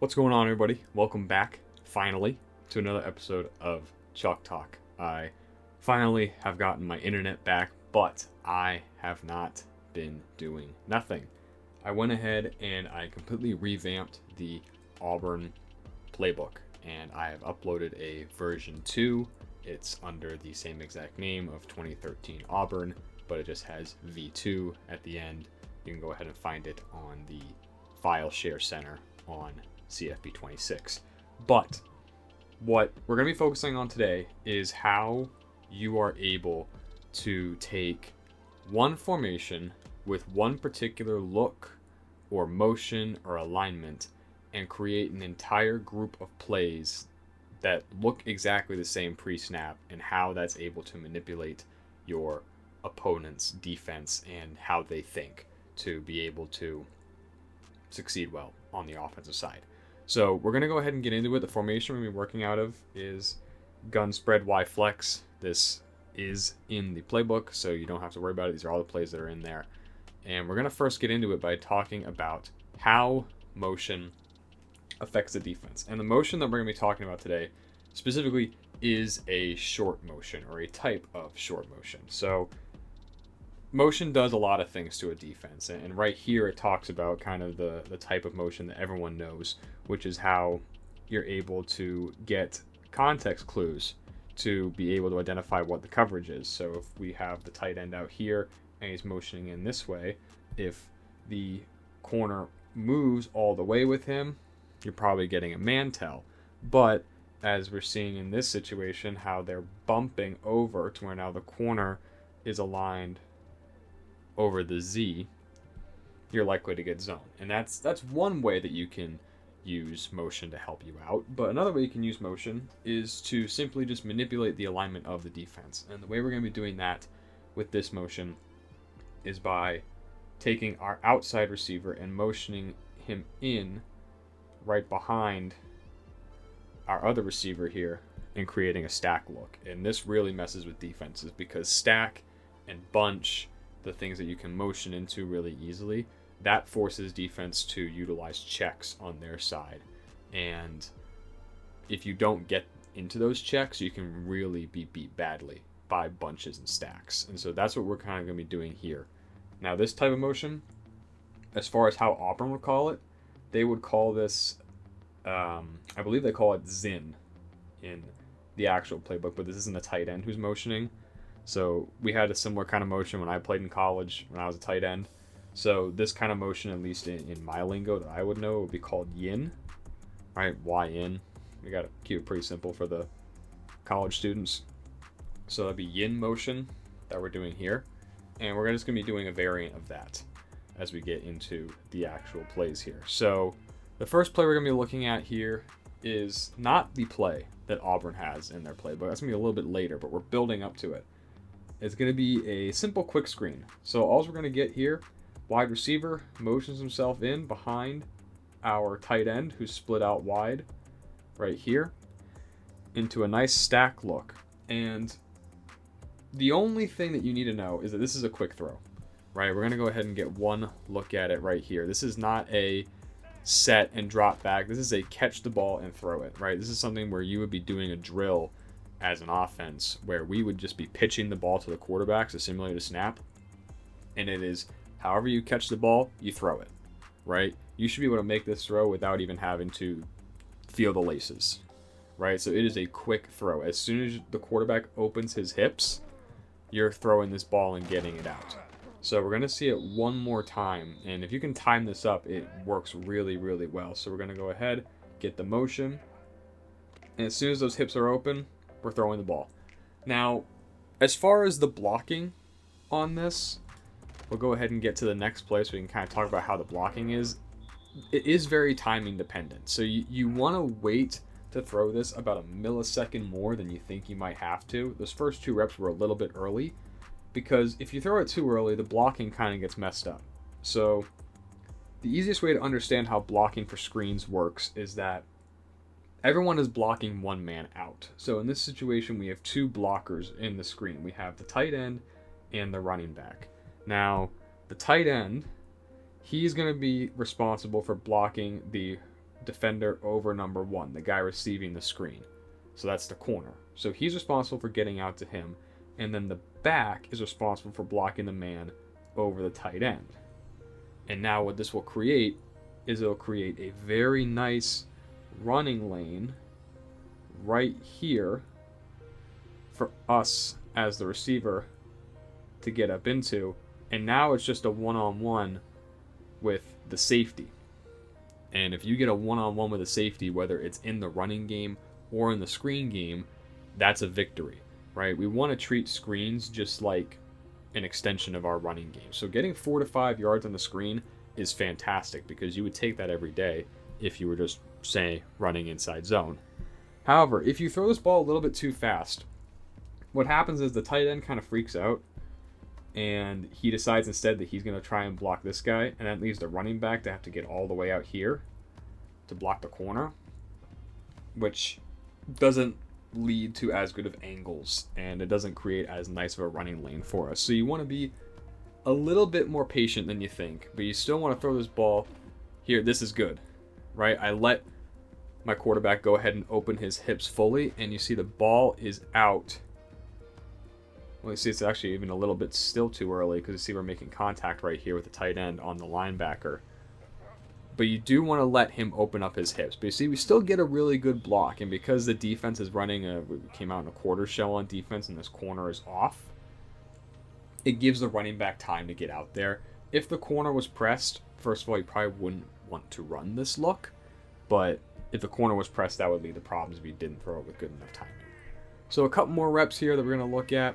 What's going on, everybody? Welcome back, finally, to another episode of Chalk Talk. I finally have gotten my internet back, but I have not been doing nothing. I went ahead and I completely revamped the Auburn playbook, and I have uploaded a version 2. It's under the same exact name of 2013 Auburn, but it just has V2 at the end. You can go ahead and find it on the File Share Center on CFP26. But what we're going to be focusing on today is how you are able to take one formation with one particular look or motion or alignment and create an entire group of plays that look exactly the same pre-snap, and how that's able to manipulate your opponent's defense and how they think to be able to succeed well on the offensive side. So we're going to go ahead and get into it. The formation we're going to be working out of is gun spread Y flex. This is in the playbook, so you don't have to worry about it. These are all the plays that are in there. And we're going to first get into it by talking about how motion affects the defense. And the motion that we're going to be talking about today specifically is a short motion, or a type of short motion. So motion does a lot of things to a defense, and right here it talks about kind of the type of motion that everyone knows, which is how you're able to get context clues to be able to identify what the coverage is. So if we have the tight end out here and he's motioning in this way, if the corner moves all the way with him, you're probably getting a man tell. But as we're seeing in this situation, how they're bumping over to where now the corner is aligned over the Z, you're likely to get zone. And that's one way that you can use motion to help you out. But another way you can use motion is to simply just manipulate the alignment of the defense. And the way we're going to be doing that with this motion is by taking our outside receiver and motioning him in right behind our other receiver here and creating a stack look. And this really messes with defenses, because stack and bunch, the things that you can motion into really easily, that forces defense to utilize checks on their side. And if you don't get into those checks, you can really be beat badly by bunches and stacks. And so that's what we're kind of going to be doing here. Now, this type of motion, as far as how Auburn would call it, they would call this, I believe they call it Zin in the actual playbook, but this isn't a tight end who's motioning. So we had a similar kind of motion when I played in college when I was a tight end. So this kind of motion, at least in my lingo that I would know, would be called yin, right? Y-in. We got to keep it pretty simple for the college students. So that'd be yin motion that we're doing here. And we're just going to be doing a variant of that as we get into the actual plays here. So the first play we're going to be looking at here is not the play that Auburn has in their playbook. That's going to be a little bit later, but we're building up to it. It's going to be a simple quick screen. So all we're going to get here, wide receiver motions himself in behind our tight end who's split out wide right here into a nice stack look. And the only thing that you need to know is that this is a quick throw, right? We're going to go ahead and get one look at it right here. This is not a set and drop back. This is a catch the ball and throw it, right? This is something where you would be doing a drill as an offense, where we would just be pitching the ball to the quarterback to simulate a snap. And it is, however you catch the ball, you throw it, right? You should be able to make this throw without even having to feel the laces, right? So it is a quick throw. As soon as the quarterback opens his hips, you're throwing this ball and getting it out. So we're going to see it one more time. And if you can time this up, it works really, really well. So we're going to go ahead, get the motion. And as soon as those hips are open, we're throwing the ball. Now, as far as the blocking on this, we'll go ahead and get to the next play so we can kind of talk about how the blocking is. It is very timing dependent. So you want to wait to throw this about a millisecond more than you think you might have to. Those first 2 reps were a little bit early, because if you throw it too early, the blocking kind of gets messed up. So the easiest way to understand how blocking for screens works is that everyone is blocking one man out. So in this situation, we have 2 blockers in the screen. We have the tight end and the running back. Now, the tight end, he's going to be responsible for blocking the defender over number 1, the guy receiving the screen. So that's the corner. So he's responsible for getting out to him. And then the back is responsible for blocking the man over the tight end. And now what this will create is it'll create a very nice running lane right here for us as the receiver to get up into. And now it's just a one-on-one with the safety. And if you get a one-on-one with a safety, whether it's in the running game or in the screen game, that's a victory, right? We want to treat screens just like an extension of our running game. So getting 4 to 5 yards on the screen is fantastic because you would take that every day if you were just, say, running inside zone. However, if you throw this ball a little bit too fast, what happens is the tight end kind of freaks out and he decides instead that he's going to try and block this guy, and that leaves the running back to have to get all the way out here to block the corner, which doesn't lead to as good of angles, and it doesn't create as nice of a running lane for us. So you want to be a little bit more patient than you think, but you still want to throw this ball here. This is good, right? I let my quarterback go ahead and open his hips fully, and you see the ball is out. Well, you see it's actually even a little bit still too early because you see we're making contact right here with the tight end on the linebacker. But you do want to let him open up his hips. But you see, we still get a really good block. And because the defense is running, we came out in a quarter shell on defense and this corner is off, it gives the running back time to get out there. If the corner was pressed, first of all, you probably wouldn't want to run this look. But if the corner was pressed, that would lead to problems if you didn't throw it with good enough timing. So a couple more reps here that we're going to look at.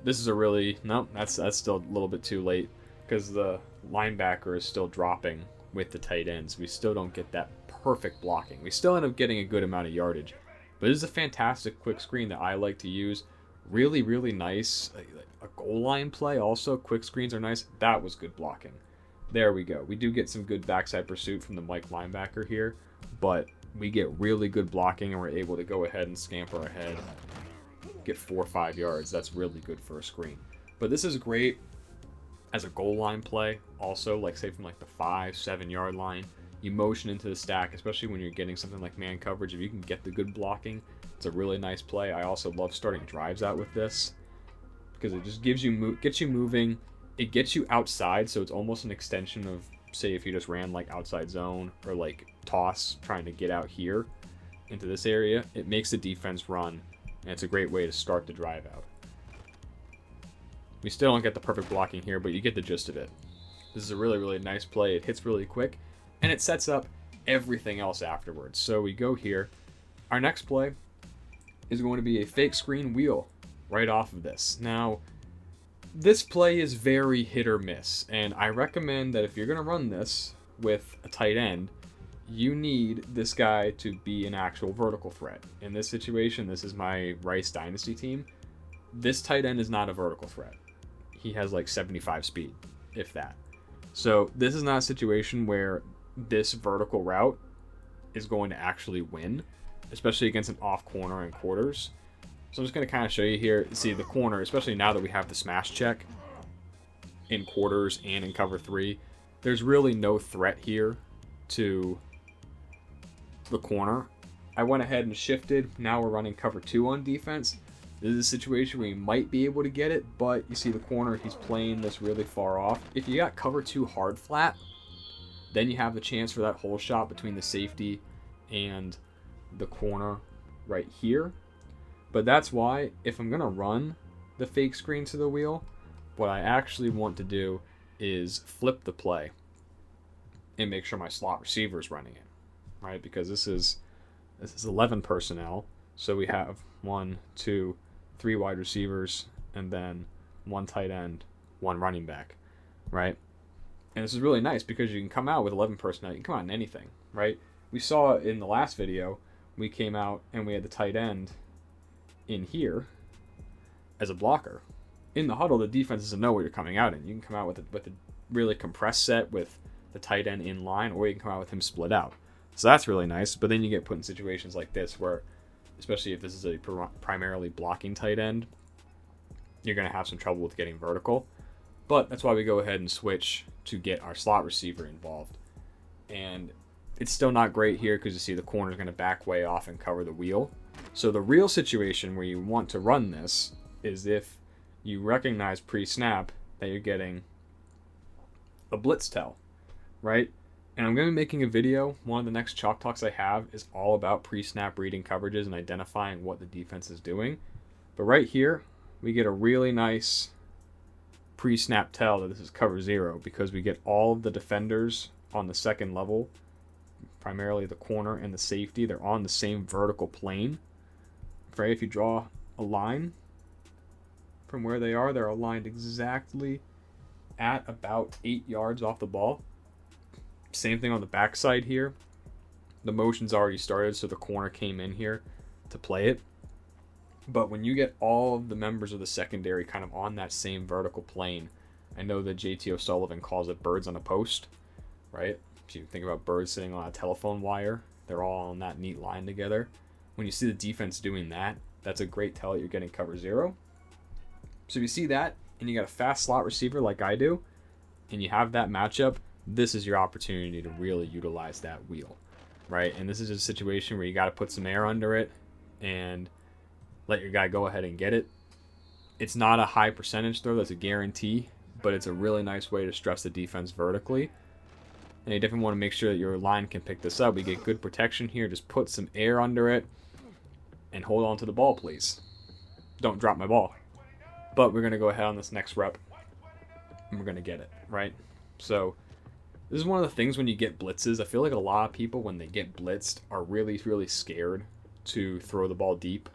This is a really, no, that's still a little bit too late because the linebacker is still dropping with the tight ends. We still don't get that perfect blocking. We still end up getting a good amount of yardage. But this is a fantastic quick screen that I like to use. Really, really nice. A goal line play also. Quick screens are nice. That was good blocking. There we go. We do get some good backside pursuit from the Mike linebacker here, but we get really good blocking and we're able to go ahead and scamper ahead. Get 4 or 5 yards. That's really good for a screen. But this is great as a goal line play also, like say from like the 5-7 yard line. You motion into the stack, especially when you're getting something like man coverage. If you can get the good blocking, it's a really nice play. I also love starting drives out with this because it just gets you moving. It gets you outside, so it's almost an extension of, say, if you just ran like outside zone or like toss trying to get out here into this area. It makes the defense run, and it's a great way to start the drive out. We still don't get the perfect blocking here, but you get the gist of it. This is a really, really nice play. It hits really quick, and it sets up everything else afterwards. So we go here. Our next play is going to be a fake screen wheel right off of this. Now, this play is very hit or miss, and I recommend that if you're going to run this with a tight end, you need this guy to be an actual vertical threat. In this situation, this is my Rice Dynasty team. This tight end is not a vertical threat. He has like 75 speed, if that. So this is not a situation where this vertical route is going to actually win, especially against an off corner and quarters. So I'm just going to kind of show you here. See the corner, especially now that we have the smash check in quarters and in cover 3. There's really no threat here to the corner. I went ahead and shifted. Now we're running cover 2 on defense. This is a situation where you might be able to get it, but you see the corner, he's playing this really far off. If you got cover 2 hard flat, then you have the chance for that hole shot between the safety and the corner right here. But that's why, if I'm going to run the fake screen to the wheel, what I actually want to do is flip the play and make sure my slot receiver is running it, right? Because this is 11 personnel, so we have 1, 2, 3 wide receivers, and then 1 tight end, 1 running back, right? And this is really nice because you can come out with 11 personnel. You can come out in anything, right? We saw in the last video, we came out and we had the tight end in here as a blocker. In the huddle, the defense doesn't know what you're coming out in. You can come out with a really compressed set with the tight end in line, or you can come out with him split out. So that's really nice. But then you get put in situations like this where, especially if this is a primarily blocking tight end, you're going to have some trouble with getting vertical. But that's why we go ahead and switch to get our slot receiver involved. And it's still not great here because you see the corner's going to back way off and cover the wheel. So the real situation where you want to run this is if you recognize pre-snap that you're getting a blitz tell, right? And I'm going to be making a video. One of the next Chalk Talks I have is all about pre-snap reading coverages and identifying what the defense is doing. But right here, we get a really nice pre-snap tell that this is cover 0 because we get all of the defenders on the second level, primarily the corner and the safety. They're on the same vertical plane. Right? If you draw a line from where they are, they're aligned exactly at about 8 yards off the ball. Same thing on the backside here. The motion's already started, so the corner came in here to play it. But when you get all of the members of the secondary kind of on that same vertical plane, I know that JT O'Sullivan calls it birds on a post, right? If you think about birds sitting on a telephone wire, they're all on that neat line together. When you see the defense doing that, that's a great tell that you're getting cover 0. So if you see that, and you got a fast slot receiver like I do, and you have that matchup, this is your opportunity to really utilize that wheel, right? And this is a situation where you got to put some air under it and let your guy go ahead and get it. It's not a high percentage throw, that's a guarantee, but it's a really nice way to stress the defense vertically. And you definitely want to make sure that your line can pick this up. We get good protection here. Just put some air under it and hold on to the ball, please. Don't drop my ball. But we're going to go ahead on this next rep and we're going to get it, right? So this is one of the things when you get blitzes. I feel like a lot of people, when they get blitzed, are really, really scared to throw the ball deep.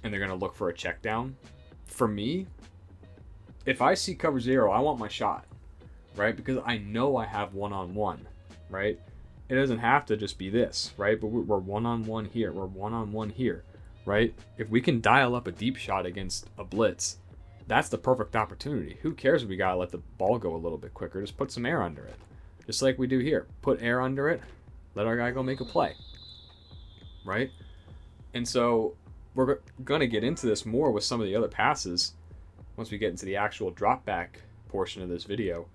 And they're going to look for a check down. For me, if I see cover 0, I want my shot, right? Because I know I have one-on-one, right? It doesn't have to just be this, right? But we're one-on-one here. We're one-on-one here, right? If we can dial up a deep shot against a blitz, that's the perfect opportunity. Who cares if we got to let the ball go a little bit quicker? Just put some air under it. Just like we do here. Put air under it. Let our guy go make a play, right? And so we're going to get into this more with some of the other passes once we get into the actual drop back portion of this video.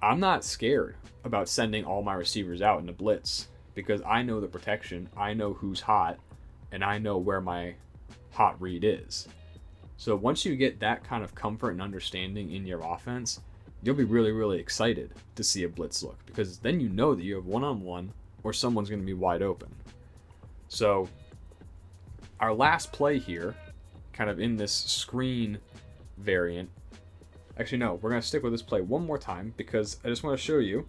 I'm not scared about sending all my receivers out in the blitz because I know the protection, I know who's hot, and I know where my hot read is. So once you get that kind of comfort and understanding in your offense, you'll be really, really excited to see a blitz look because then you know that you have one-on-one or someone's going to be wide open. So our last play here, kind of in this screen variant, actually no, we're going to stick with this play one more time because I just want to show you,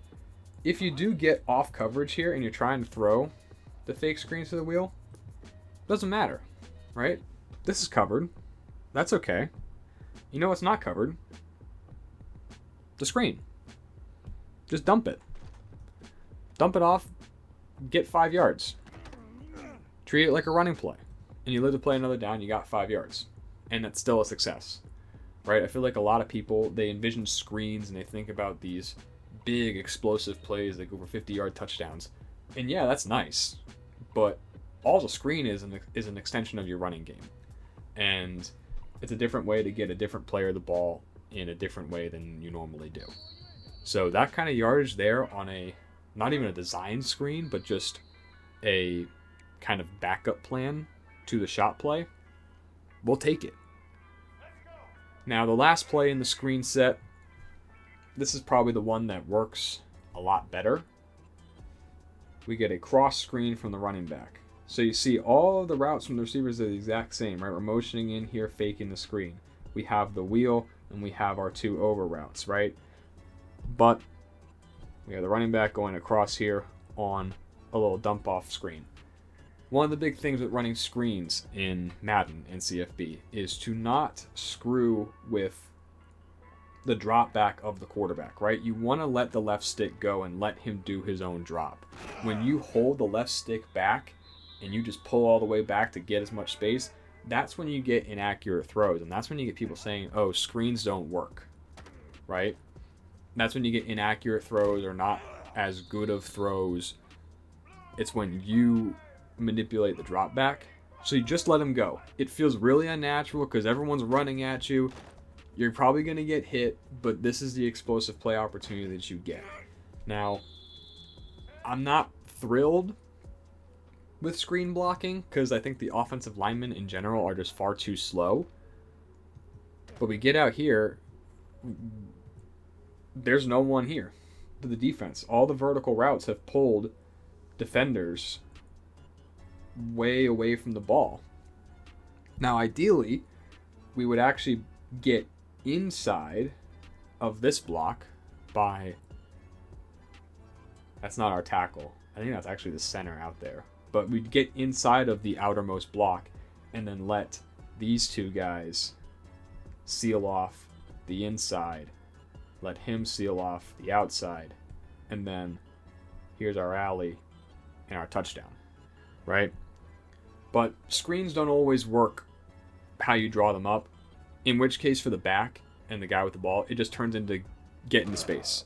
if you do get off coverage here and you're trying to throw the fake screen to the wheel, doesn't matter, right? This is covered. That's okay. You know what's not covered? The screen. Just dump it. Dump it off, get 5 yards. Treat it like a running play. And you live to play another down, you got 5 yards. And that's still a success, right? I feel like a lot of people, they envision screens and they think about these big explosive plays that go for 50-yard touchdowns. And yeah, that's nice. But all the screen is an extension of your running game. And it's a different way to get a different player the ball in a different way than you normally do. So that kind of yardage there on a, not even a design screen, but just a kind of backup plan to the shot play, we'll take it. Now the last play in the screen set, this is probably the one that works a lot better. We get a cross screen from the running back. So you see all of the routes from the receivers are the exact same, right? We're motioning in here, faking the screen. We have the wheel and we have our 2 over routes, right? But we have the running back going across here on a little dump off screen. One of the big things with running screens in Madden and CFB is to not screw with the drop back of the quarterback, right? You want to let the left stick go and let him do his own drop. When you hold the left stick back and you just pull all the way back to get as much space, that's when you get inaccurate throws. And that's when you get people saying, oh, screens don't work, right? That's when you get inaccurate throws or not as good of throws. It's when you manipulate the drop back. So you just let him go. It feels really unnatural because everyone's running at you. You're probably going to get hit, but this is the explosive play opportunity that you get. Now, I'm not thrilled with screen blocking because I think the offensive linemen in general are just far too slow. But we get out here, there's no one here to the defense. All the vertical routes have pulled defenders way away from the ball. Now, ideally, we would actually get inside of this block by... That's not our tackle. I think that's actually the center out there. But we'd get inside of the outermost block and then let these two guys seal off the inside. Let him seal off the outside. And then here's our alley and our touchdown. Right? But screens don't always work how you draw them up. In which case, for the back and the guy with the ball, it just turns into get into space.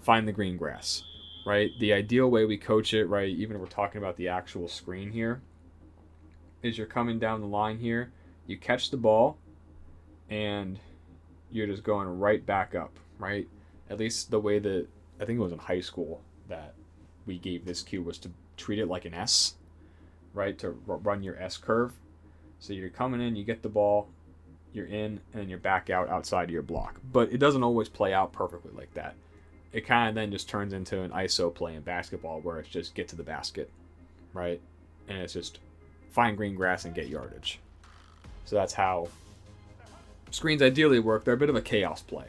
Find the green grass. Right? The ideal way we coach it, right, even if we're talking about the actual screen here, is you're coming down the line here, you catch the ball, and you're just going right back up, right? At least the way that, I think it was in high school that we gave this cue was to treat it like an S, right? To run your S curve. So you're coming in, you get the ball, you're in, and then you're back out outside of your block. But it doesn't always play out perfectly like that. It kind of then just turns into an ISO play in basketball where it's just get to the basket, right? And it's just find green grass and get yardage. So that's how screens ideally work. They're a bit of a chaos play.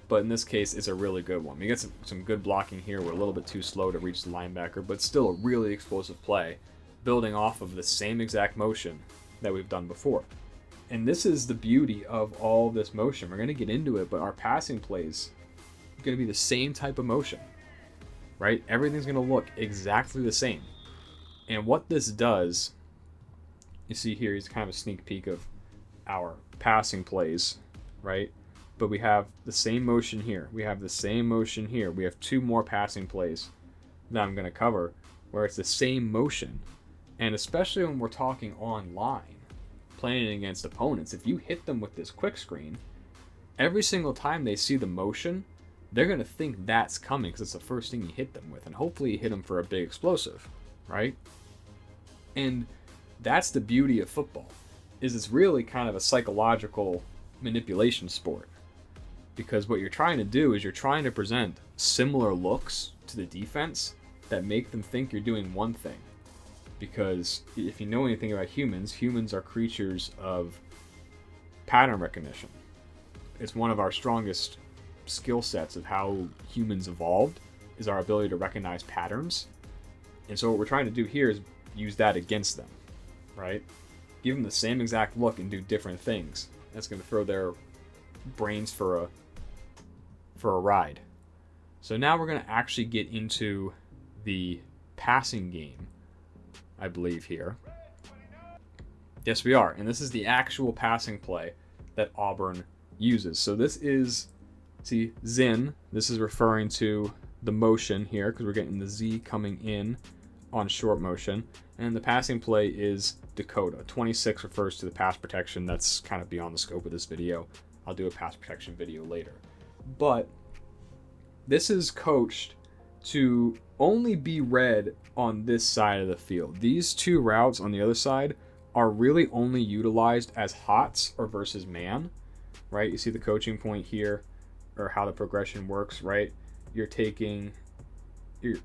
But in this case, it's a really good one. We get some good blocking here. We're a little bit too slow to reach the linebacker, but still a really explosive play, building off of the same exact motion that we've done before. And this is the beauty of all this motion. We're going to get into it, but our passing plays going to be the same type of motion, right? Everything's going to look exactly the same. And what this does, you see here, is kind of a sneak peek of our passing plays, right? But we have the same motion here. We have the same motion here. We have two more passing plays that I'm going to cover where it's the same motion. And especially when we're talking online, playing against opponents, if you hit them with this quick screen, every single time they see the motion, they're going to think that's coming because it's the first thing you hit them with. And hopefully you hit them for a big explosive, right? And that's the beauty of football, is it's really kind of a psychological manipulation sport. Because what you're trying to do is you're trying to present similar looks to the defense that make them think you're doing one thing. Because if you know anything about humans, humans are creatures of pattern recognition. It's one of our strongest skill sets of how humans evolved, is our ability to recognize patterns. And so what we're trying to do here is use that against them, right? Give them the same exact look and do different things. That's going to throw their brains for a ride. So now we're going to actually get into the passing game, I believe here. Yes, we are. And this is the actual passing play that Auburn uses. So this is, see, Zin. This is referring to the motion here because we're getting the Z coming in on short motion. And the passing play is Dakota. 26 refers to the pass protection. That's kind of beyond the scope of this video. I'll do a pass protection video later. But this is coached to only be read on this side of the field. These two routes on the other side are really only utilized as hots or versus man, right? You see the coaching point here, or how the progression works, right? You're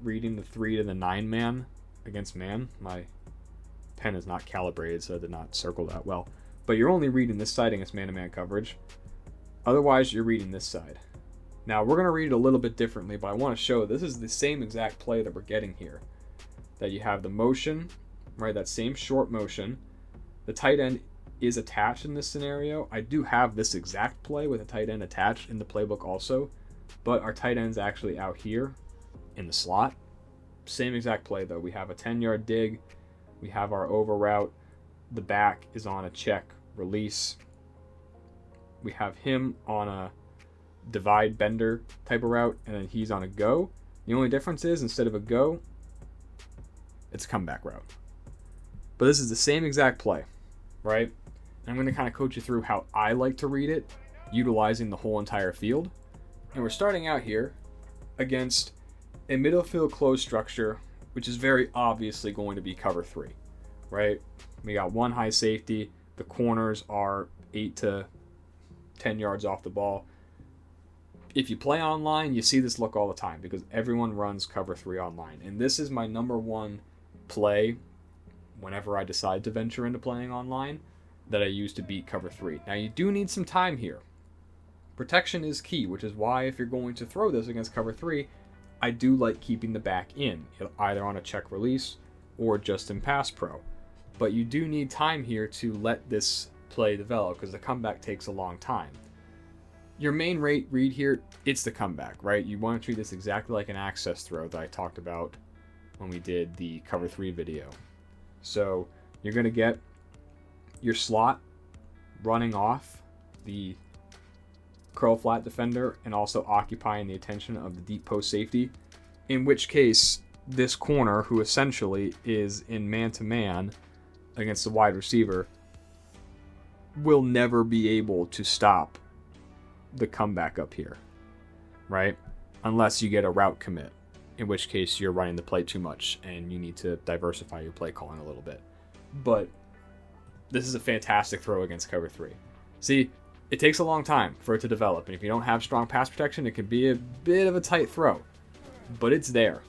reading the 3 to the 9 man against man. My pen is not calibrated, so I did not circle that well. But you're only reading this side against man-to-man coverage. Otherwise, you're reading this side. Now, we're going to read it a little bit differently, but I want to show this is the same exact play that we're getting here. That you have the motion, right, that same short motion. The tight end is attached in this scenario. I do have this exact play with a tight end attached in the playbook also, but our tight end's actually out here in the slot. Same exact play, though. We have a 10-yard dig. We have our over route. The back is on a check release. We have him on a divide bender type of route, and then he's on a go. The only difference is instead of a go, it's a comeback route. But this is the same exact play, right? And I'm going to kind of coach you through how I like to read it, utilizing the whole entire field. And we're starting out here against a middle field closed structure, which is very obviously going to be cover 3, right? We got one high safety. The corners are 8 to 10 yards off the ball. If you play online, you see this look all the time because everyone runs cover 3 online. And this is my number one play whenever I decide to venture into playing online that I use to beat cover 3. Now, you do need some time here. Protection is key, which is why if you're going to throw this against cover 3, I do like keeping the back in, either on a check release or just in pass pro. But you do need time here to let this play develop because the comeback takes a long time. Your main read here, it's the comeback, right? You want to treat this exactly like an access throw that I talked about when we did the cover 3 video. So you're going to get your slot running off the curl flat defender and also occupying the attention of the deep post safety, in which case this corner, who essentially is in man-to-man against the wide receiver, will never be able to stop the comeback up here, right? Unless you get a route commit, in which case you're running the play too much and you need to diversify your play calling a little bit. But this is a fantastic throw against cover 3. See, it takes a long time for it to develop, and if you don't have strong pass protection, it can be a bit of a tight throw. But it's there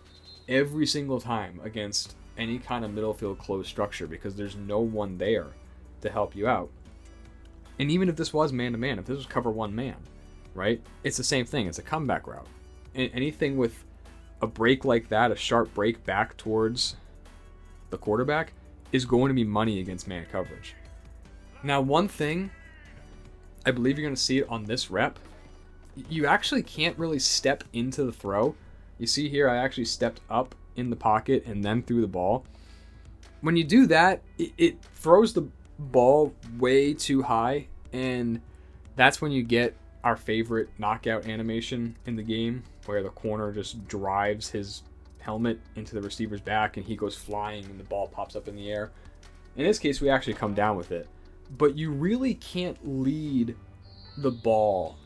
every single time against any kind of middle field closed structure because there's no one there to help you out. And even if this was man-to-man, if this was cover 1 man, right, it's the same thing. It's a comeback route. And anything with a break like that, a sharp break back towards the quarterback, is going to be money against man coverage. Now, one thing, I believe you're going to see it on this rep, you actually can't really step into the throw. You see here, I actually stepped up in the pocket and then threw the ball. When you do that, it throws the ball way too high, and that's when you get our favorite knockout animation in the game, where the corner just drives his helmet into the receiver's back and he goes flying and the ball pops up in the air. In this case, we actually come down with it. But you really can't lead the ball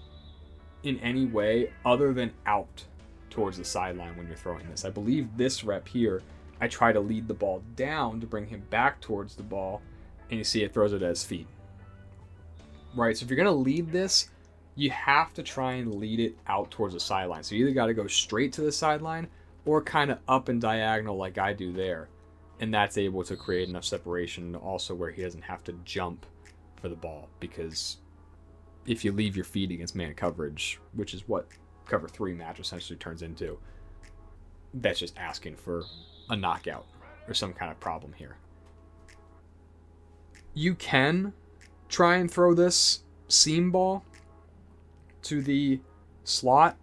in any way other than out towards the sideline when you're throwing this. I believe this rep here, I try to lead the ball down to bring him back towards the ball, and you see it throws it at his feet. Right, so if you're going to lead this, you have to try and lead it out towards the sideline. So you either got to go straight to the sideline or kind of up and diagonal like I do there. And that's able to create enough separation also where he doesn't have to jump for the ball. Because if you leave your feet against man coverage, which is what cover 3 match essentially turns into, that's just asking for a knockout or some kind of problem here. You can try and throw this seam ball to the slot.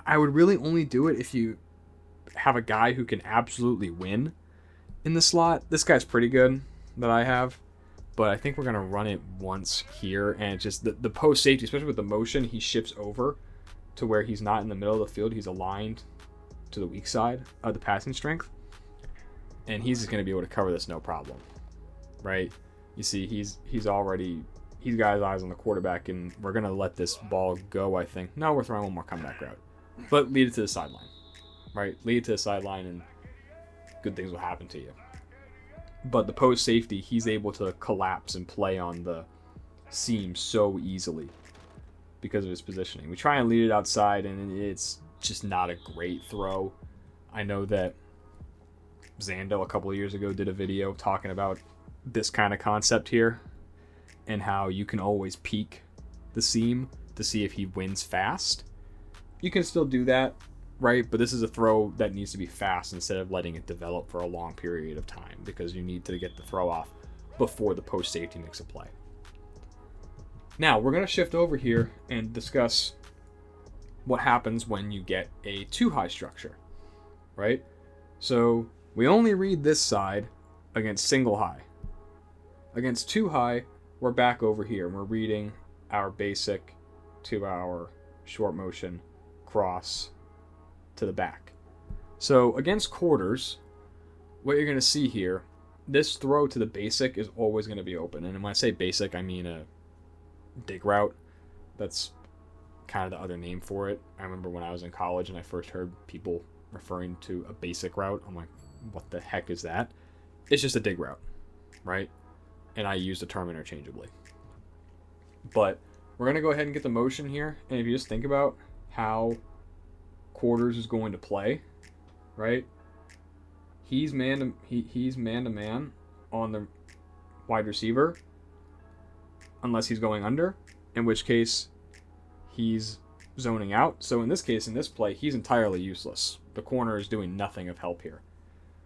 I would really only do it if you have a guy who can absolutely win in the slot. This guy's pretty good that I have, but I think we're going to run it once here, and just the post safety, especially with the motion, he shifts over to where he's not in the middle of the field. He's aligned to the weak side of the passing strength, and he's just going to be able to cover this no problem, right? You see, he's got his eyes on the quarterback, and we're going to let this ball go, I think. No, we're throwing one more comeback route. But lead it to the sideline, right? Lead it to the sideline, and good things will happen to you. But the post safety, he's able to collapse and play on the seam so easily because of his positioning. We try and lead it outside, and it's just not a great throw. I know that Zando a couple of years ago did a video talking about this kind of concept here and how you can always peek the seam to see if he wins fast. You can still do that, right? But this is a throw that needs to be fast instead of letting it develop for a long period of time because you need to get the throw off before the post safety makes a play. Now, we're going to shift over here and discuss what happens when you get a too high structure, right? So we only read this side against single high. Against too high, we're back over here and we're reading our basic to our short motion cross to the back. So against quarters, what you're going to see here, this throw to the basic is always going to be open. And when I say basic, I mean a dig route that's kind of the other name for it. I remember when I was in college and I first heard people referring to a basic route. I'm like, what the heck is that? It's just a dig route, right? And I use the term interchangeably. But we're going to go ahead and get the motion here. And if you just think about how quarters is going to play, right? He's man to man on the wide receiver, unless he's going under, in which case he's zoning out. So in this case, in this play, he's entirely useless. The corner is doing nothing of help here.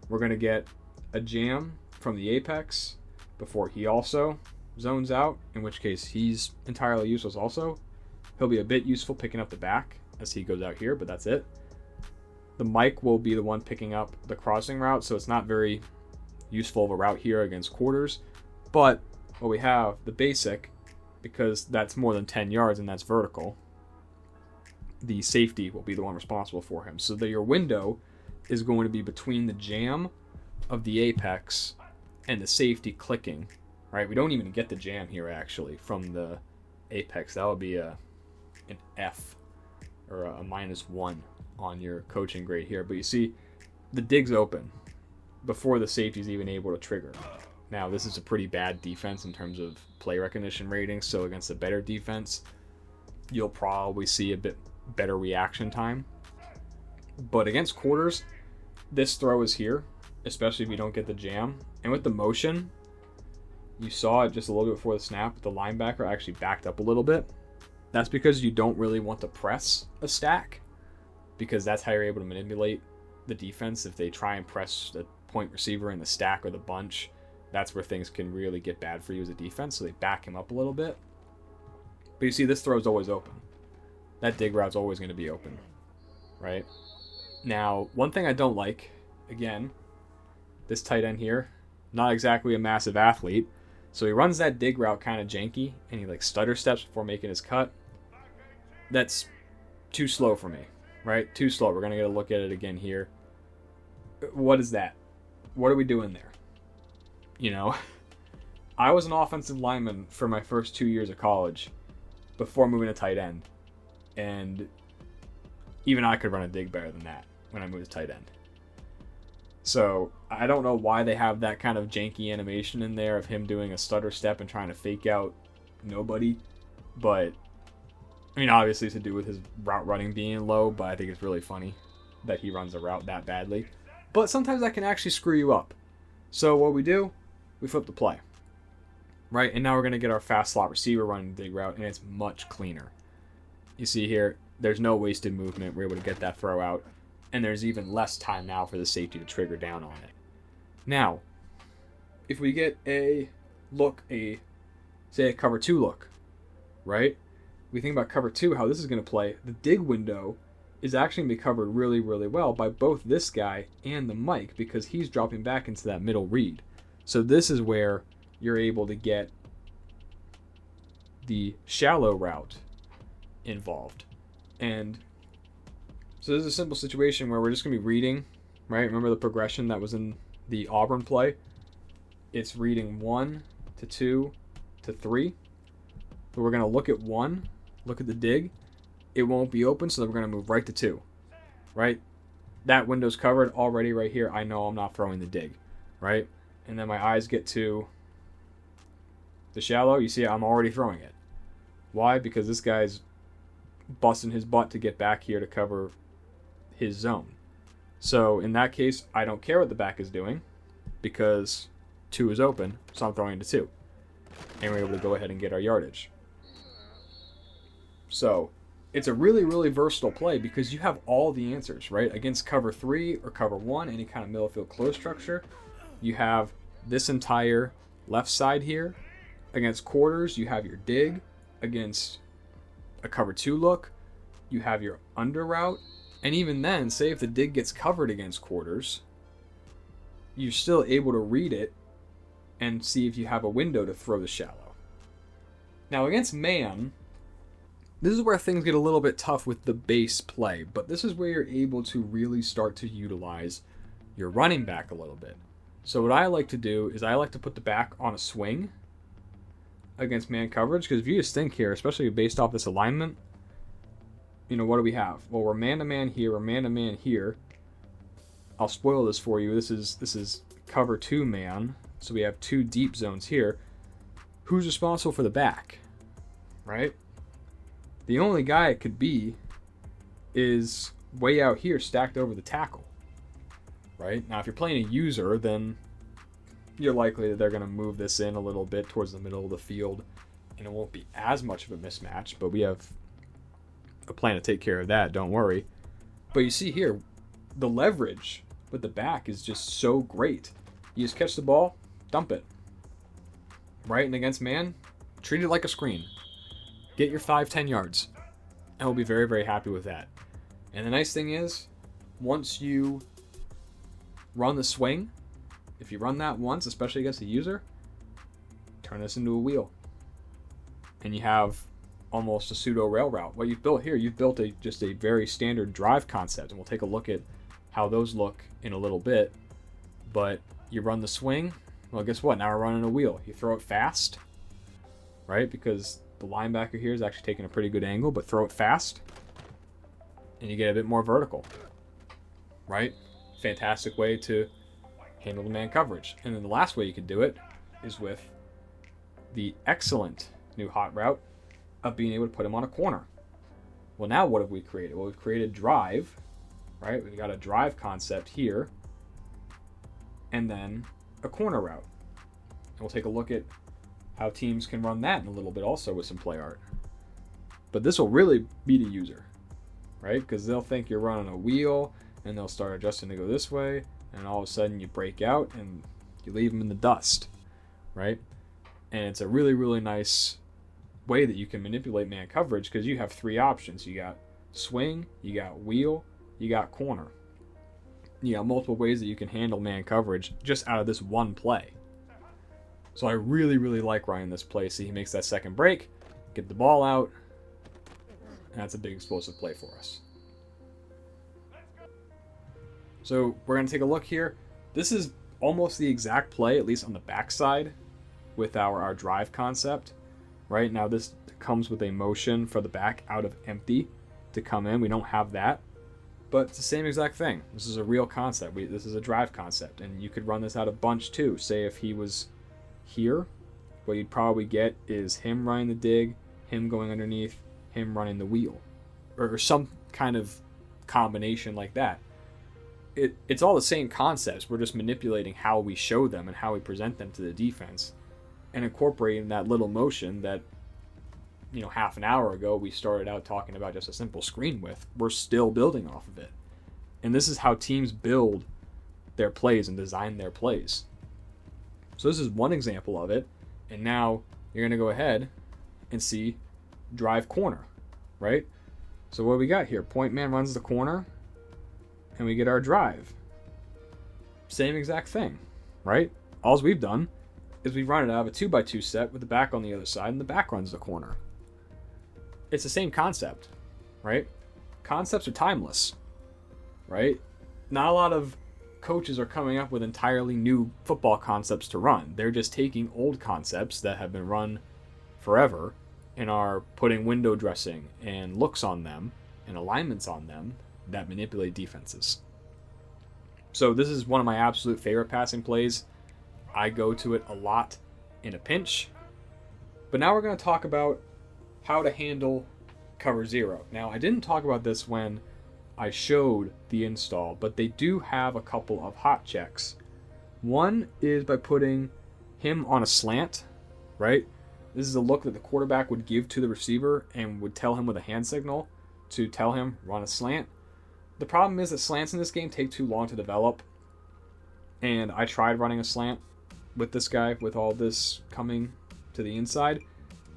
We're going to get a jam from the apex before he also zones out, in which case he's entirely useless also. He'll be a bit useful picking up the back as he goes out here, but that's it. The Mike will be the one picking up the crossing route, so it's not very useful of a route here against quarters. But what we have, the basic, because that's more than 10 yards and that's vertical, the safety will be the one responsible for him. So that your window is going to be between the jam of the apex and the safety clicking, right? We don't even get the jam here actually from the apex. That would be an F or a -1 on your coaching grade here. But you see, the dig's open before the safety's even able to trigger. Now, this is a pretty bad defense in terms of play recognition ratings, so against a better defense, you'll probably see a bit better reaction time. But against quarters, this throw is here, especially if you don't get the jam. And with the motion, you saw it just a little bit before the snap. The linebacker actually backed up a little bit. That's because you don't really want to press a stack, because that's how you're able to manipulate the defense. If they try and press the point receiver in the stack or the bunch, that's where things can really get bad for you as a defense. So they back him up a little bit. But you see, this throw is always open. That dig route's always going to be open, right? Now, one thing I don't like, again, this tight end here, not exactly a massive athlete. So he runs that dig route kind of janky, and he like stutter steps before making his cut. That's too slow for me, right? Too slow. We're going to get a look at it again here. What is that? What are we doing there? You know, I was an offensive lineman for my first 2 years of college before moving to tight end. And even I could run a dig better than that when I moved to tight end. So I don't know why they have that kind of janky animation in there of him doing a stutter step and trying to fake out nobody. But, I mean, obviously it's to do with his route running being low, but I think it's really funny that he runs a route that badly. But sometimes that can actually screw you up. So what we do, we flip the play, right? And now we're going to get our fast slot receiver running the dig route, and it's much cleaner. You see here, there's no wasted movement. We're able to get that throw out, and there's even less time now for the safety to trigger down on it. Now, if we get a look, say a cover 2 look, right? We think about cover 2, how this is going to play. The dig window is actually going to be covered really, really well by both this guy and the Mike, because he's dropping back into that middle read. So this is where you're able to get the shallow route involved. And so this is a simple situation where we're just going to be reading, right? Remember the progression that was in the Auburn play? It's reading 1 to 2 to 3. But we're going to look at 1, look at the dig. It won't be open, so then we're going to move right to 2, right? That window's covered already right here. I know I'm not throwing the dig, right? And then my eyes get to the shallow. You see, I'm already throwing it. Why? Because this guy's busting his butt to get back here to cover his zone. So in that case, I don't care what the back is doing because 2 is open, so I'm throwing to 2. And we're able to go ahead and get our yardage. So it's a really, really versatile play because you have all the answers, right? Against cover 3 or cover 1, any kind of middle field close structure, you have this entire left side here. Against quarters, you have your dig. Against a cover 2 look, you have your under route. And even then, say if the dig gets covered against quarters, you're still able to read it and see if you have a window to throw the shallow. Now against man, this is where things get a little bit tough with the base play, but this is where you're able to really start to utilize your running back a little bit. So what I like to do is I like to put the back on a swing against man coverage, because if you just think here, especially based off this alignment, what do we have? Well, we're man-to-man here. We're man-to-man here. I'll spoil this for you. This is cover 2 man. So we have 2 deep zones here. Who's responsible for the back? Right? The only guy it could be is way out here stacked over the tackle. Right? Now, if you're playing a user, then you're likely that they're going to move this in a little bit towards the middle of the field, and it won't be as much of a mismatch, but we have a plan to take care of that, don't worry. But you see here, the leverage with the back is just so great. You just catch the ball, dump it. Right? And against man, treat it like a screen. Get your 5-10 yards. And we'll be very, very happy with that. And the nice thing is, once you run the swing, if you run that once, especially against a user, turn this into a wheel. And you have almost a pseudo rail route. What you've built here, you've built just a very standard drive concept, and we'll take a look at how those look in a little bit. But you run the swing, well, guess what? Now we're running a wheel. You throw it fast, right? Because the linebacker here is actually taking a pretty good angle, but throw it fast, and you get a bit more vertical, right? Fantastic way to handle the man coverage. And then the last way you could do it is with the excellent new hot route of being able to put him on a corner. Well, now what have we created? Well, we've created drive, right? We've got a drive concept here, and then a corner route. And we'll take a look at how teams can run that in a little bit also with some play art. But this will really be the user, right? Because they'll think you're running a wheel, and they'll start adjusting to go this way, and all of a sudden you break out and you leave them in the dust, right? And it's a really, really nice way that you can manipulate man coverage because you have 3 options. You got swing, you got wheel, you got corner. You got multiple ways that you can handle man coverage just out of this one play. So I really, really like running this play. See, he makes that second break, get the ball out, and that's a big explosive play for us. So we're going to take a look here. This is almost the exact play, at least on the backside, with our drive concept. Right now, this comes with a motion for the back out of empty to come in. We don't have that, but it's the same exact thing. This is a real concept. This is a drive concept, and you could run this out of bunch too. Say if he was here, what you'd probably get is him running the dig, him going underneath, him running the wheel, or some kind of combination like that. It's all the same concepts. We're just manipulating how we show them and how we present them to the defense, and incorporating that little motion that, half an hour ago we started out talking about just a simple screen with. We're still building off of it. And this is how teams build their plays and design their plays. So this is one example of it. And now you're going to go ahead and see drive corner, right? So what we got here? Point man runs the corner, and we get our drive. Same exact thing, right? All we've done is we run it out of a 2x2 set with the back on the other side, and the back runs the corner. It's the same concept, right? Concepts are timeless, right? Not a lot of coaches are coming up with entirely new football concepts to run. They're just taking old concepts that have been run forever and are putting window dressing and looks on them and alignments on them that manipulate defenses. So this is one of my absolute favorite passing plays. I go to it a lot in a pinch. But now we're going to talk about how to handle cover 0. Now, I didn't talk about this when I showed the install, but they do have a couple of hot checks. One is by putting him on a slant, right? This is a look that the quarterback would give to the receiver and would tell him with a hand signal to tell him run a slant. The problem is that slants in this game take too long to develop, and I tried running a slant with this guy with all this coming to the inside,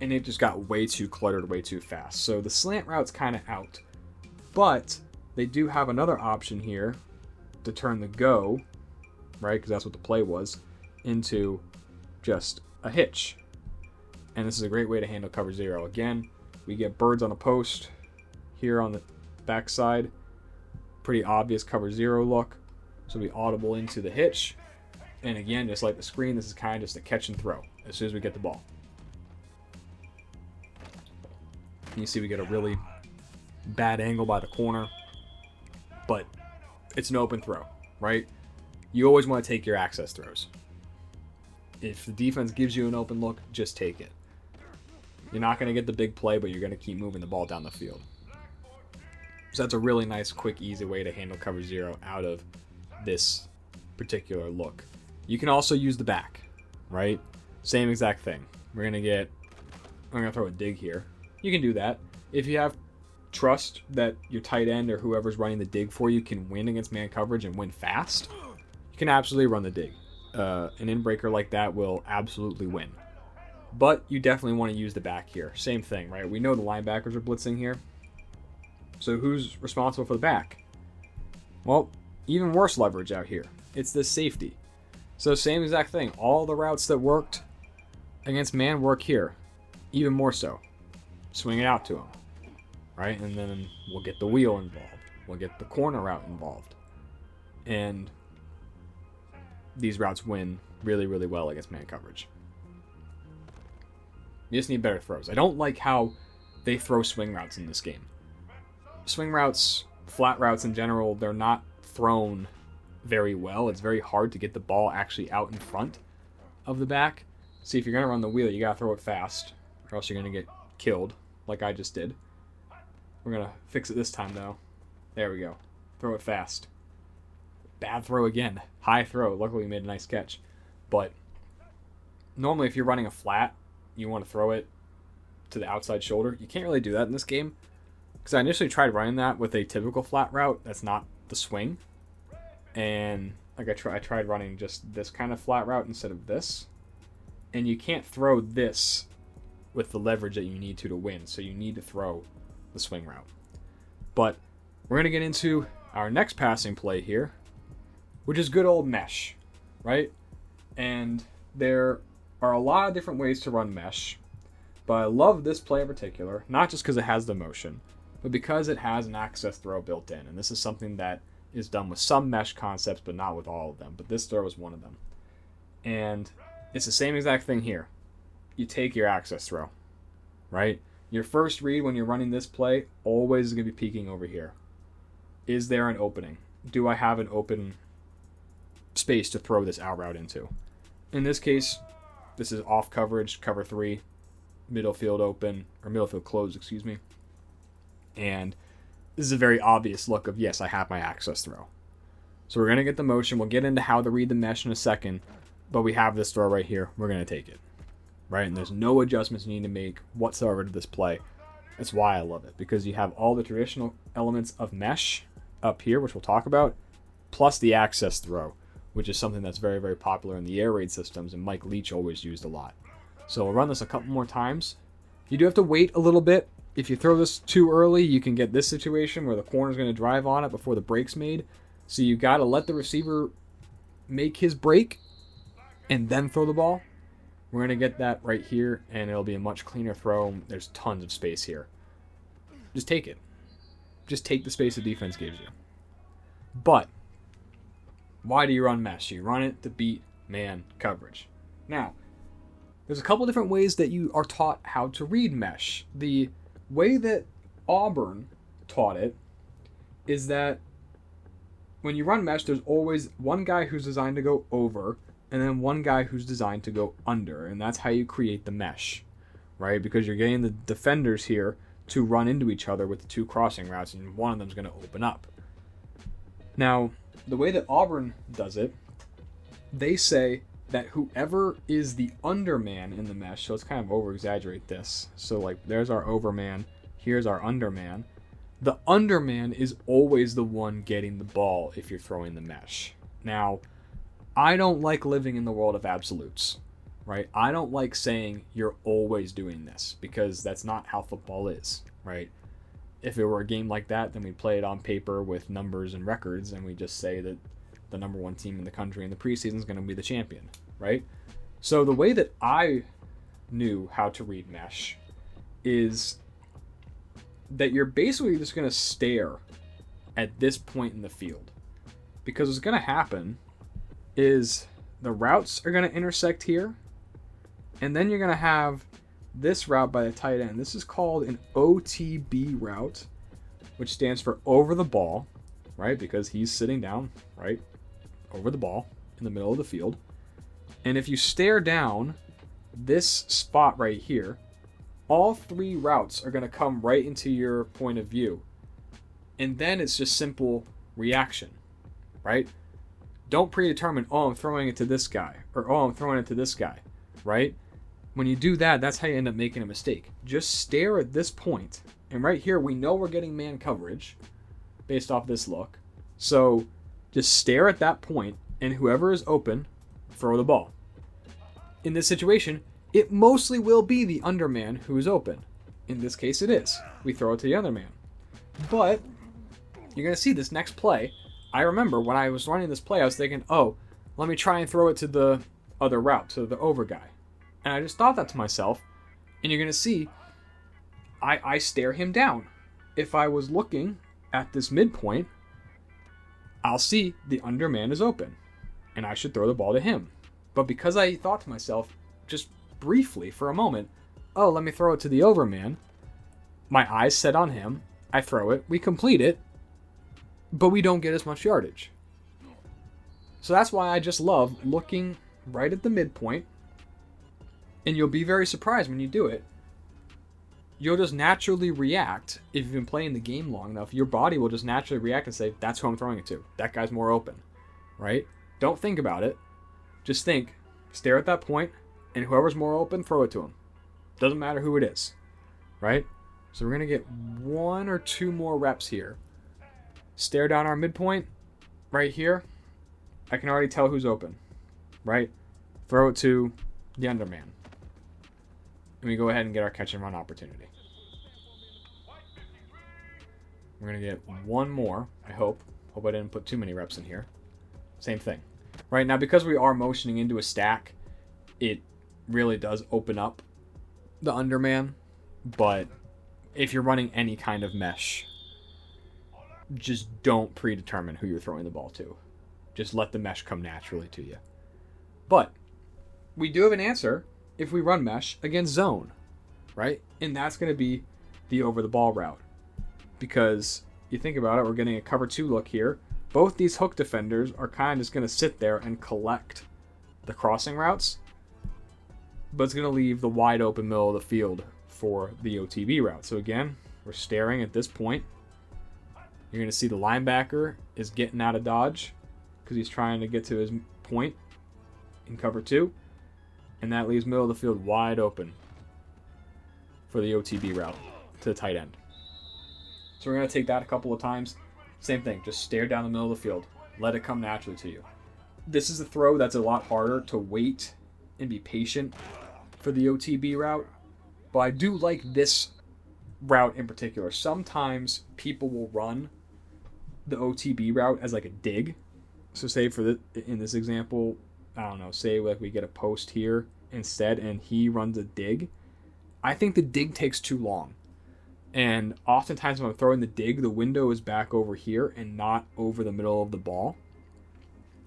and it just got way too cluttered way too fast. So the slant route's kind of out, but they do have another option here to turn the go, right, because that's what the play was, into just a hitch. And this is a great way to handle cover 0. Again, we get birds on a post here on the backside. Pretty obvious cover 0 look. So we audible into the hitch. And again, just like the screen, this is kind of just a catch and throw as soon as we get the ball. And you see we get a really bad angle by the corner, but it's an open throw, right? You always want to take your access throws. If the defense gives you an open look, just take it. You're not going to get the big play, but you're going to keep moving the ball down the field. So that's a really nice, quick, easy way to handle cover zero out of this particular look. You can also use the back, right? Same exact thing. I'm going to throw a dig here. You can do that. If you have trust that your tight end or whoever's running the dig for you can win against man coverage and win fast, you can absolutely run the dig. An in-breaker like that will absolutely win. But you definitely want to use the back here. Same thing, right? We know the linebackers are blitzing here. So who's responsible for the back? Well, even worse leverage out here. It's the safety. So same exact thing. All the routes that worked against man work here. Even more so. Swing it out to him. Right? And then we'll get the wheel involved. We'll get the corner route involved. And these routes win really, really well against man coverage. You just need better throws. I don't like how they throw swing routes in this game. Swing routes, flat routes in general, they're not thrown very well. It's very hard to get the ball actually out in front of the back. See, if you're going to run the wheel, you got to throw it fast, or else you're going to get killed, like I just did. We're going to fix it this time, though. There we go. Throw it fast. Bad throw again. High throw. Luckily, we made a nice catch. But normally, if you're running a flat, you want to throw it to the outside shoulder. You can't really do that in this game. Because I initially tried running that with a typical flat route. That's not the swing. And like I tried running just this kind of flat route instead of this. And you can't throw this with the leverage that you need to win. So you need to throw the swing route. But we're going to get into our next passing play here, which is good old mesh, right? And there are a lot of different ways to run mesh. But I love this play in particular, not just because it has the motion, but because it has an access throw built in. And this is something that is done with some mesh concepts, but not with all of them. But this throw is one of them. And it's the same exact thing here. You take your access throw, right? Your first read when you're running this play always is going to be peeking over here. Is there an opening? Do I have an open space to throw this out route into? In this case, this is off coverage, cover 3, middle field open, or middle field closed, excuse me. And this is a very obvious look of, yes, I have my access throw. So we're going to get the motion. We'll get into how to read the mesh in a second, but we have this throw right here. We're going to take it, right? And there's no adjustments you need to make whatsoever to this play. That's why I love it, because you have all the traditional elements of mesh up here, which we'll talk about, plus the access throw, which is something that's very, very popular in the air raid systems, and Mike Leach always used a lot. So we'll run this a couple more times. You do have to wait a little bit. If you throw this too early, you can get this situation where the corner's going to drive on it before the break's made. So you got to let the receiver make his break and then throw the ball. We're going to get that right here, and it'll be a much cleaner throw. There's tons of space here. Just take it. Just take the space the defense gives you. But why do you run mesh? You run it to beat man coverage. Now, there's a couple different ways that you are taught how to read mesh. The way that Auburn taught it is that when you run mesh, there's always one guy who's designed to go over and then one guy who's designed to go under. And that's how you create the mesh, right? Because you're getting the defenders here to run into each other with the two crossing routes, and one of them is going to open up. Now, the way that Auburn does it, they say that whoever is the underman in the mesh, so let's kind of over-exaggerate this. So, like, there's our overman, here's our underman. The underman is always the one getting the ball if you're throwing the mesh. Now, I don't like living in the world of absolutes, right? I don't like saying you're always doing this, because that's not how football is, right? If it were a game like that, then we'd play it on paper with numbers and records, and we just say that the number one team in the country in the preseason is going to be the champion, right? So the way that I knew how to read mesh is that you're basically just going to stare at this point in the field. Because what's going to happen is the routes are going to intersect here, and then you're going to have this route by the tight end. This is called an OTB route, which stands for over the ball, right? Because he's sitting down, right, over the ball in the middle of the field. And if you stare down this spot right here, all 3 routes are going to come right into your point of view. And then it's just simple reaction, right? Don't predetermine, oh, I'm throwing it to this guy, or oh, I'm throwing it to this guy, right? When you do that, that's how you end up making a mistake. Just stare at this point. And right here, we know we're getting man coverage based off this look. So just stare at that point, and whoever is open, throw the ball. In this situation, it mostly will be the underman who is open. In this case, it is. We throw it to the underman. But you're going to see this next play. I remember when I was running this play, I was thinking, oh, let me try and throw it to the other route, to the over guy. And I just thought that to myself. And you're going to see, I stare him down. If I was looking at this midpoint, I'll see the underman is open. And I should throw the ball to him. But because I thought to myself, just briefly for a moment, oh, let me throw it to the overman, my eyes set on him, I throw it, we complete it, but we don't get as much yardage. So that's why I just love looking right at the midpoint, and you'll be very surprised when you do it. You'll just naturally react. If you've been playing the game long enough, your body will just naturally react and say, that's who I'm throwing it to. That guy's more open, right? Don't think about it. Just think, stare at that point, and whoever's more open, throw it to him. Doesn't matter who it is, right? So we're going to get 1 or 2 more reps here. Stare down our midpoint right here. I can already tell who's open, right? Throw it to the underman. And we go ahead and get our catch and run opportunity. We're going to get 1 more, I hope. Hope I didn't put too many reps in here. Same thing. Right now, because we are motioning into a stack, it really does open up the underman. But if you're running any kind of mesh, just don't predetermine who you're throwing the ball to. Just let the mesh come naturally to you. But we do have an answer if we run mesh against zone, right? And that's going to be the over the ball route. Because you think about it, we're getting a cover 2 look here. Both these hook defenders are kind of just going to sit there and collect the crossing routes. But it's going to leave the wide open middle of the field for the OTB route. So again, we're staring at this point. You're going to see the linebacker is getting out of dodge because he's trying to get to his point in cover 2. And that leaves middle of the field wide open for the OTB route to the tight end. So we're going to take that a couple of times. Same thing, just stare down the middle of the field. Let it come naturally to you. This is a throw that's a lot harder to wait and be patient for the OTB route. But I do like this route in particular. Sometimes people will run the OTB route as like a dig. So say in this example, I don't know, say like we get a post here instead and he runs a dig. I think the dig takes too long. And oftentimes when I'm throwing the dig, the window is back over here and not over the middle of the ball.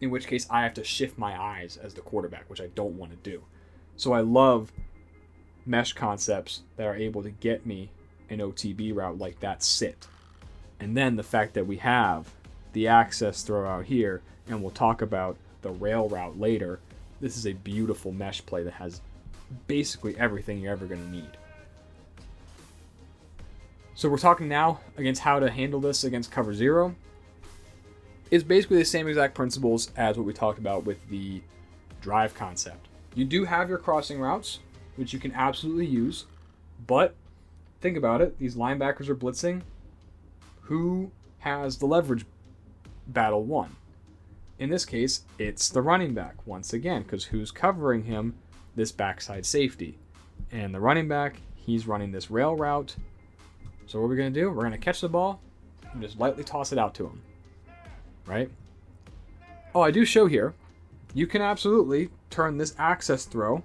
In which case I have to shift my eyes as the quarterback, which I don't want to do. So I love mesh concepts that are able to get me an OTB route like that sit. And then the fact that we have the access throw out here, and we'll talk about the rail route later. This is a beautiful mesh play that has basically everything you're ever going to need. So we're talking now against how to handle this against cover 0. It's basically the same exact principles as what we talked about with the drive concept. You do have your crossing routes, which you can absolutely use, but think about it. These linebackers are blitzing. Who has the leverage battle won? In this case, it's the running back once again, because who's covering him? This backside safety. And the running back, he's running this rail route. So what we're going to do, we're going to catch the ball and just lightly toss it out to him. Right? Oh, I do show here, you can absolutely turn this access throw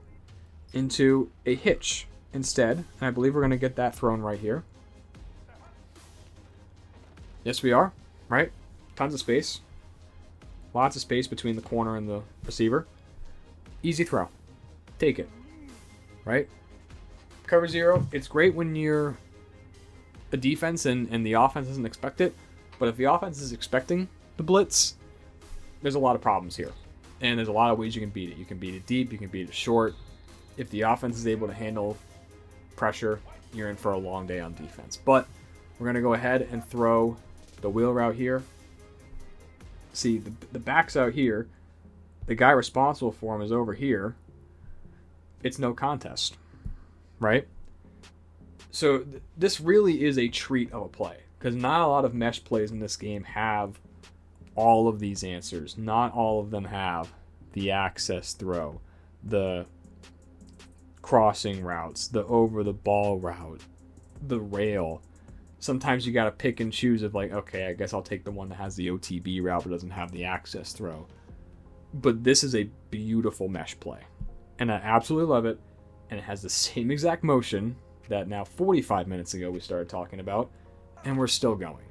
into a hitch instead. And I believe we're going to get that thrown right here. Yes, we are. Right? Tons of space. Lots of space between the corner and the receiver. Easy throw. Take it. Right? Cover 0, it's great when you're a defense and the offense doesn't expect it. But if the offense is expecting the blitz, there's a lot of problems here. And there's a lot of ways you can beat it. You can beat it deep, you can beat it short. If the offense is able to handle pressure, you're in for a long day on defense. But we're going to go ahead and throw the wheel route here. See, the back's out here. The guy responsible for him is over here. It's no contest, right? So this really is a treat of a play, because not a lot of mesh plays in this game have all of these answers. Not all of them have the access throw, the crossing routes, the over the ball route, the rail. Sometimes you got to pick and choose of like, okay, I guess I'll take the one that has the OTB route but doesn't have the access throw. But this is a beautiful mesh play, and I absolutely love it. And it has the same exact motion that now 45 minutes ago we started talking about, and we're still going.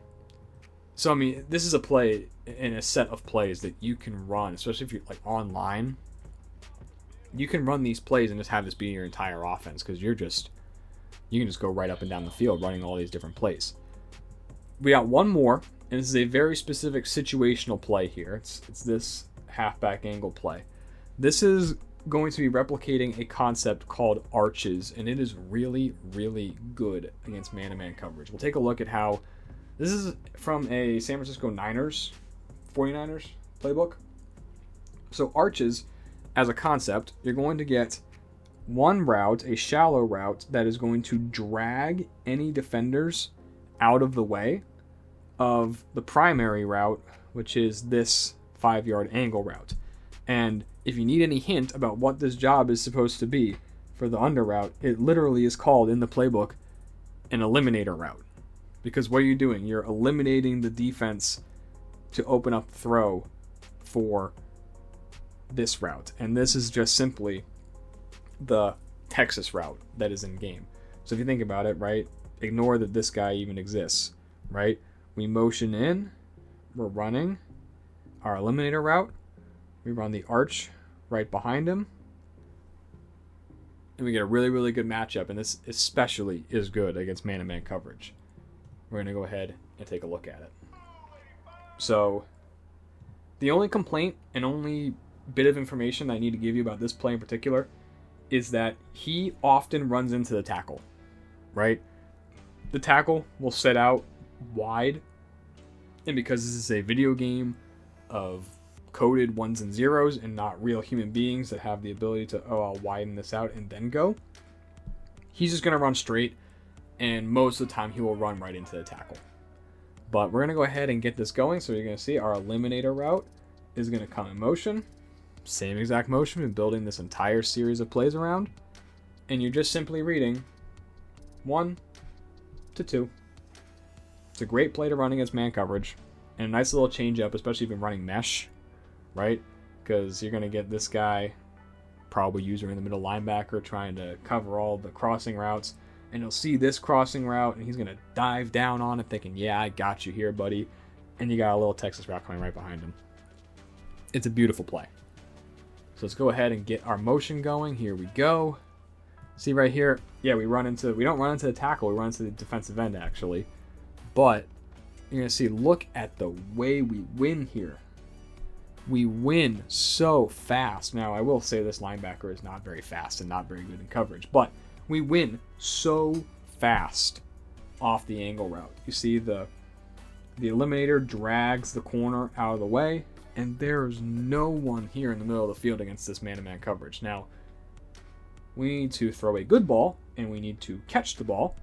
So I mean, this is a play in a set of plays that you can run, especially if you're like online. You can run these plays and just have this be your entire offense, because you can just go right up and down the field running all these different plays. We got one more, and this is a very specific situational play here. It's this halfback angle play. This is going to be replicating a concept called arches, and it is really, really good against man-to-man coverage. We'll take a look at how this is from a San Francisco 49ers playbook. So arches, as a concept, you're going to get one route, a shallow route, that is going to drag any defenders out of the way of the primary route, which is this 5-yard angle route. And if you need any hint about what this job is supposed to be for the under route, it literally is called in the playbook an eliminator route. Because what are you doing? You're eliminating the defense to open up the throw for this route. And this is just simply the Texas route that is in game. So if you think about it, right, ignore that this guy even exists, right? We motion in, we're running our eliminator route, we run the arch right behind him, and we get a really, really good matchup, and this especially is good against man-to-man coverage. We're going to go ahead and take a look at it. So the only complaint and only bit of information I need to give you about this play in particular is that he often runs into the tackle, right? The tackle will set out wide, and because this is a video game of coded ones and zeros and not real human beings that have the ability to, I'll widen this out and then go, he's just going to run straight, and most of the time he will run right into the tackle. But we're going to go ahead and get this going. So you're going to see our eliminator route is going to come in motion. Same exact motion we've been building this entire series of plays around. And you're just simply reading 1 to 2. It's a great play to run against man coverage. And a nice little change up, especially if you're running mesh, right? Because you're going to get this guy, probably user in the middle linebacker, trying to cover all the crossing routes. And he'll see this crossing route, and he's going to dive down on it thinking, yeah, I got you here, buddy. And you got a little Texas route coming right behind him. It's a beautiful play. So let's go ahead and get our motion going. Here we go. See right here, yeah, we don't run into the tackle, we run into the defensive end actually. But you're going to see, look at the way we win here. We win so fast. Now, I will say this linebacker is not very fast and not very good in coverage, but we win so fast off the angle route. You see the eliminator drags the corner out of the way, and there's no one here in the middle of the field against this man-to-man coverage. Now, we need to throw a good ball, and we need to catch the ball,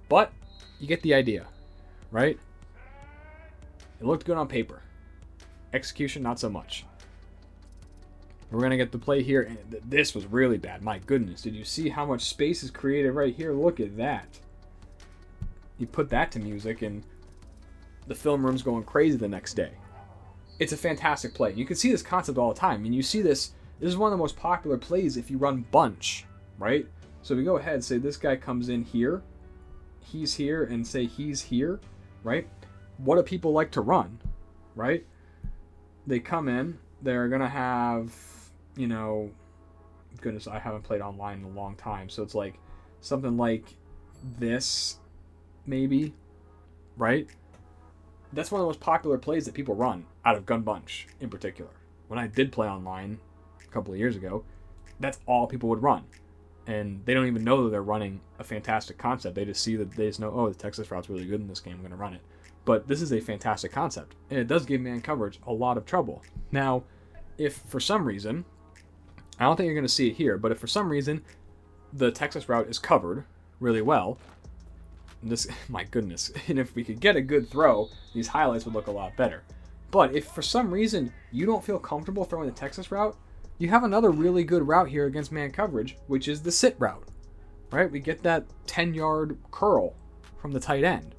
but you get the idea, right? It looked good on paper. Execution, not so much. We're going to get the play here, and this was really bad. My goodness, did you see how much space is created right here? Look at that. You put that to music, and the film room's going crazy the next day. It's a fantastic play. You can see this concept all the time. I mean, you see this is one of the most popular plays if you run bunch, right? So we go ahead and say this guy comes in here, he's here, and say he's here, right? What do people like to run, right? They come in, they're going to have, goodness, I haven't played online in a long time, so it's like something like this maybe, right? That's one of the most popular plays that people run out of Gun Bunch in particular. When I did play online a couple of years ago, that's all people would run. And they don't even know that they're running a fantastic concept. They just see that they just know, oh, the Texas route's really good in this game, I'm going to run it. But this is a fantastic concept, and it does give man coverage a lot of trouble. Now, if for some reason, I don't think you're going to see it here, but if for some reason the Texas route is covered really well, this, my goodness, and if we could get a good throw, these highlights would look a lot better. But if for some reason you don't feel comfortable throwing the Texas route, you have another really good route here against man coverage, which is the sit route, right? We get that 10-yard curl from the tight end,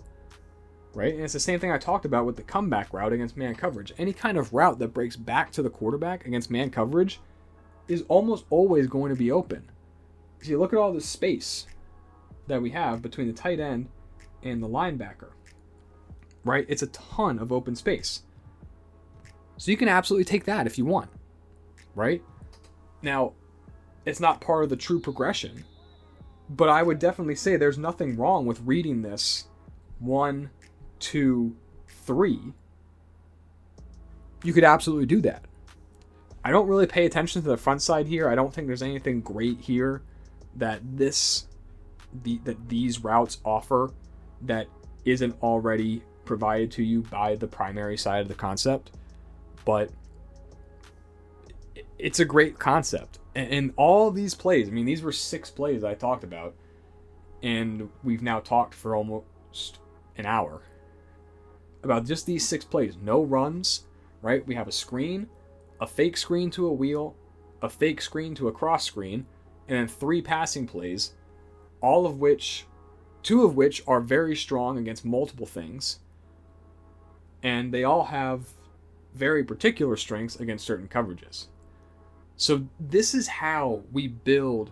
right? And it's the same thing I talked about with the comeback route against man coverage. Any kind of route that breaks back to the quarterback against man coverage is almost always going to be open. Because you look at all the space that we have between the tight end and the linebacker, right? It's a ton of open space. So you can absolutely take that if you want, right? Now, it's not part of the true progression, but I would definitely say there's nothing wrong with reading this 1, 2, 3. You could absolutely do that. I don't really pay attention to the front side here. I don't think there's anything great here that these routes offer that isn't already provided to you by the primary side of the concept. But it's a great concept. And all these plays, I mean, these were 6 plays I talked about, and we've now talked for almost an hour about just these 6 plays. No runs, right? We have a screen, a fake screen to a wheel, a fake screen to a cross screen, and then 3 passing plays, all of which, 2 of which are very strong against multiple things, and they all have very particular strengths against certain coverages. So this is how we build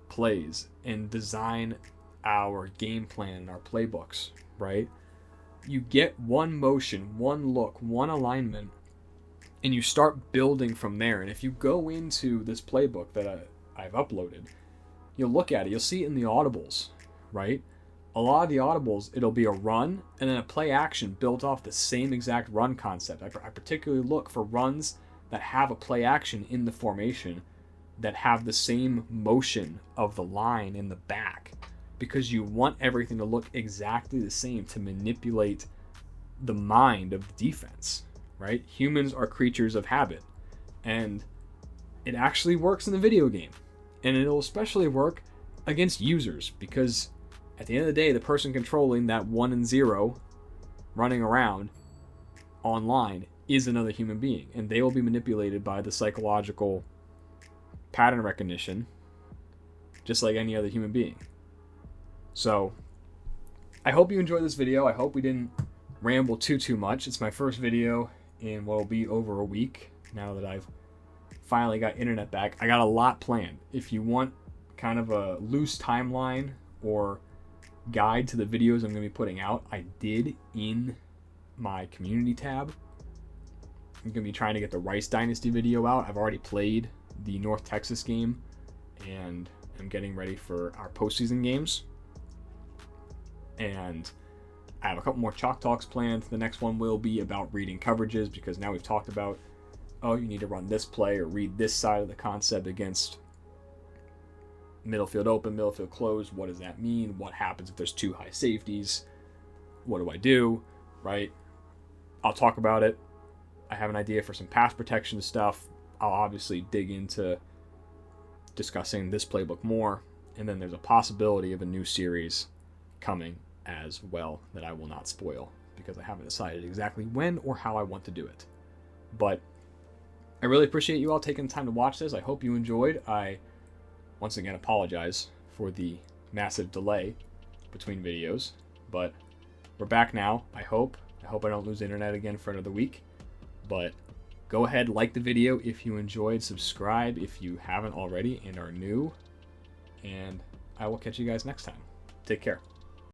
plays and design our game plan and our playbooks, right? You get one motion, one look, one alignment, and you start building from there. And if you go into this playbook that I've uploaded, you'll look at it, you'll see it in the audibles, right? A lot of the audibles, it'll be a run and then a play action built off the same exact run concept. I particularly look for runs that have a play action in the formation that have the same motion of the line in the back, because you want everything to look exactly the same to manipulate the mind of the defense, right? Humans are creatures of habit, and it actually works in the video game, and it'll especially work against users, because at the end of the day, the person controlling that 1 and 0 running around online is another human being, and they will be manipulated by the psychological pattern recognition just like any other human being. So I hope you enjoyed this video. I hope we didn't ramble too much. It's my first video in what will be over a week now that I've finally got internet back. I got a lot planned. If you want kind of a loose timeline or guide to the videos I'm going to be putting out, I did in my community tab. I'm going to be trying to get the Rice Dynasty video out. I've already played the North Texas game, and I'm getting ready for our postseason games. And I have a couple more Chalk Talks planned. The next one will be about reading coverages, because now we've talked about, oh, you need to run this play or read this side of the concept against middle field open, middle field closed. What does that mean? What happens if there's 2 high safeties? What do I do? Right? I'll talk about it. I have an idea for some pass protection stuff. I'll obviously dig into discussing this playbook more. And then there's a possibility of a new series coming as well that I will not spoil, because I haven't decided exactly when or how I want to do it. But I really appreciate you all taking the time to watch this. I hope you enjoyed. I once again apologize for the massive delay between videos, but we're back now. I hope I don't lose internet again for another week. But go ahead, like the video if you enjoyed, subscribe if you haven't already and are new, and I will catch you guys next time. Take care.